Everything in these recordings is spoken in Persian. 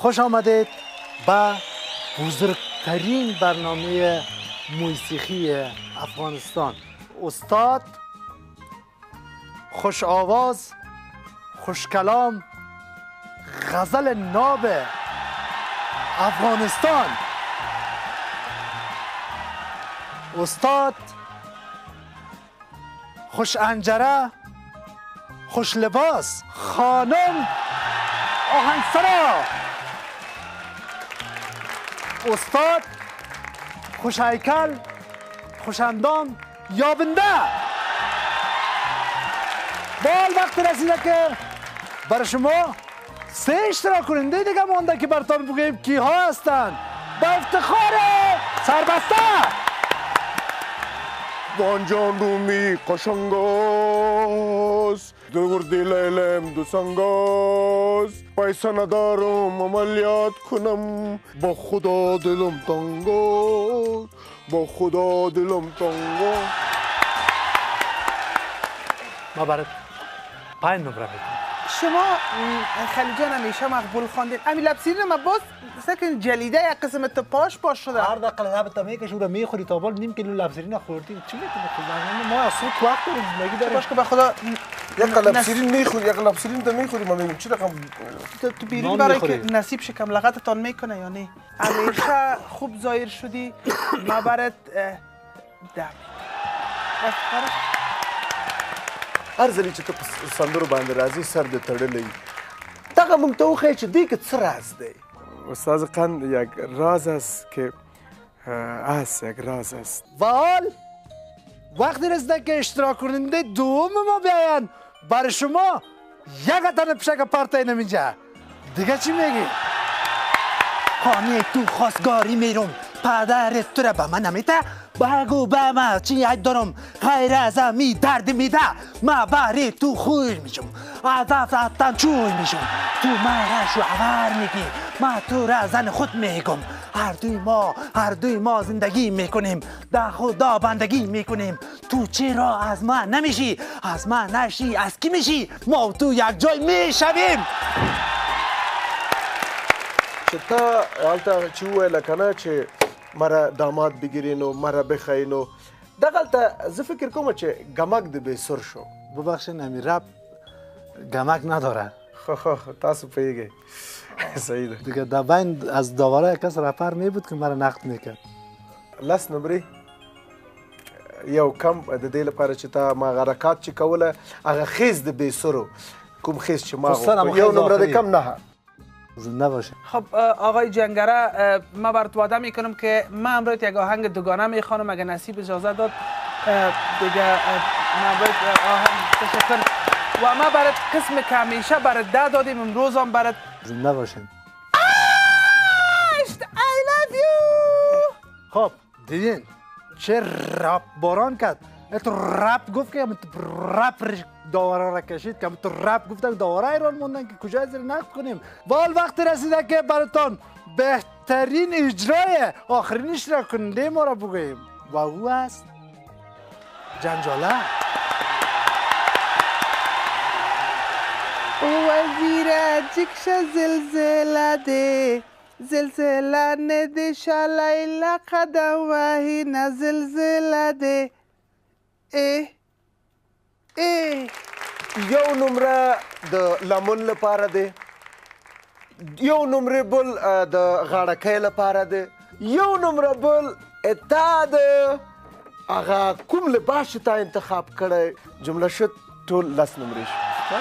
خوش آمدید به بزرگترین برنامه موسیقی افغانستان. استاد خوش آواز، خوش کلام، غزل ناب افغانستان، استاد خوش انجره، خوش لباس، خانم آهنگسرا، استاد خوش هیکل، خوش اندام، یابنده. بال وقت رسیده که برای شما 3 اشتراک کننده دیگه مانده که براتون بگوییم کی ها هستند. با افتخار سربسته وانجان رومی قشنگاز، دور لیلم دو سنگاز، پیسه ندارم عملیات کنم، با خدا دلم تنگاز، با خدا دلم تنگاز. ما برات 5 نمره میدیم. شما خلیل جان همیشه مقبول خواندین. امی لبسیرین ما باز سکن جلیده یک قسم پاش باشه. هر دقیقه لبت میکشی و میخوری تا بال نیم کیلو لبسیرین خوردی. چی میتونی خود ما اصلا وقت داریم زندگی داریم. باش که به خدا یک قلب سیرین میخوری، یک قلب سیرین تو میخوری. ما میگیم چی رقم تو بیرون برای که نصیب شکم لغتتان میکنه یا نه؟ همیشه خوب ظاهر شدی. ما برات دم هر ځلې چې ته په سندرو باندې راځې سر دې تړلی دغه موږ ته وښیه چې دې کې څه راز دی. استاد قند یک راز است که یک راز است. و حال وقتی رسیده که اشتراک کننده دوم ما بیاین برای شما یک تن پشک پرتای نمینجا دیگه چی میگی؟ خانه تو خواستگاری میرم، پدرت تو را به من نمیده، بگو به من چی عیب دارم، غیر از می درد میده، من برای تو خوی میشم، عذفتن چوی میشم، تو من را شوهر میگی، من تو را زن خود میگم، هر دوی ما زندگی میکنیم، در خدا بندگی میکنیم، تو چرا از من نمیشی، از من نشی از کی میشی، ما و تو یک جای میشویم. چې تا هلته چې وویله که نه چې مره داماد بگیرین و مره بخیین و دغلته زه فکر کوم چې گمک د بېسر شو. ببخشین امی رپ گمک نداره. تاسو پوهیږئ صحیح ده دیگه در بین از داوره کس رپر می بود که مرا نقد میکرد. 10 نمرې یو کم د دې لپاره چې تا ما حرکات چې کوله هغه خیز د بېسرو کوم خیز چې ما غوښته یو نمره د کم نه. زنده باشه. خب آقای جنگره ما برات وعده میکنم که من امروز یک آهنگ دوگانه میخوانم اگه نصیب اجازه داد دیگه ما باید آهنگ تشکر و ما برات قسم که همیشه برات 10 دادیم امروز هم برات زنده باشین. I love you. خب دیدین چه رپ باران کرد. تو رپ گفت که رپ داوره را کشید که تو رپ گفتن داوره ایران موندن که کجای زیر نقد کنیم. وال وقت رسیده که براتون بهترین اجرای آخرین اشتراک کننده ما را بگوییم و او است جنجاله. وزیره جکش زلزله ده زلزله نده شلیله قدم وحی نه زلزله ده یو نمره د لمون لپاره دی، یو نمره بل د غاړکۍ لپاره دی، یو نمره بل تا د هغه کوم لباس چې تا انتخاب کړی جمله شد ټول 10 نمرې شو.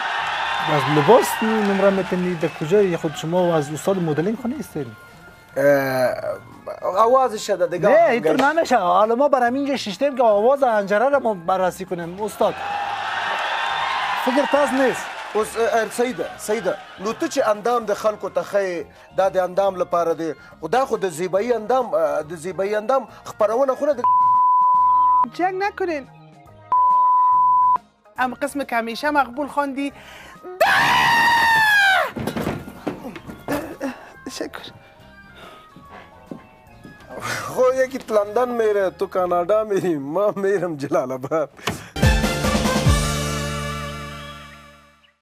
از لباس نمره میتونید در کجا خود شما از استاد مدلینگ خونه استید؟ آوازش شده دیگه. نه اینطور نمیشه. حالا ما برای اینجا شیشتیم که آواز انجره را ما بررسی کنیم. استاد فکر تاز نیست. سیده نو ته چې اندام د خلکو ته ښیې دا د اندام لپاره دی خو دا خو د زیبایی اندام خپرونه خونه د جنگ نکنین. اما قسم که همیشه مقبول خواندی شکر. خو یکی لندن میره تو کانادا میری ما میرم جلال آباد.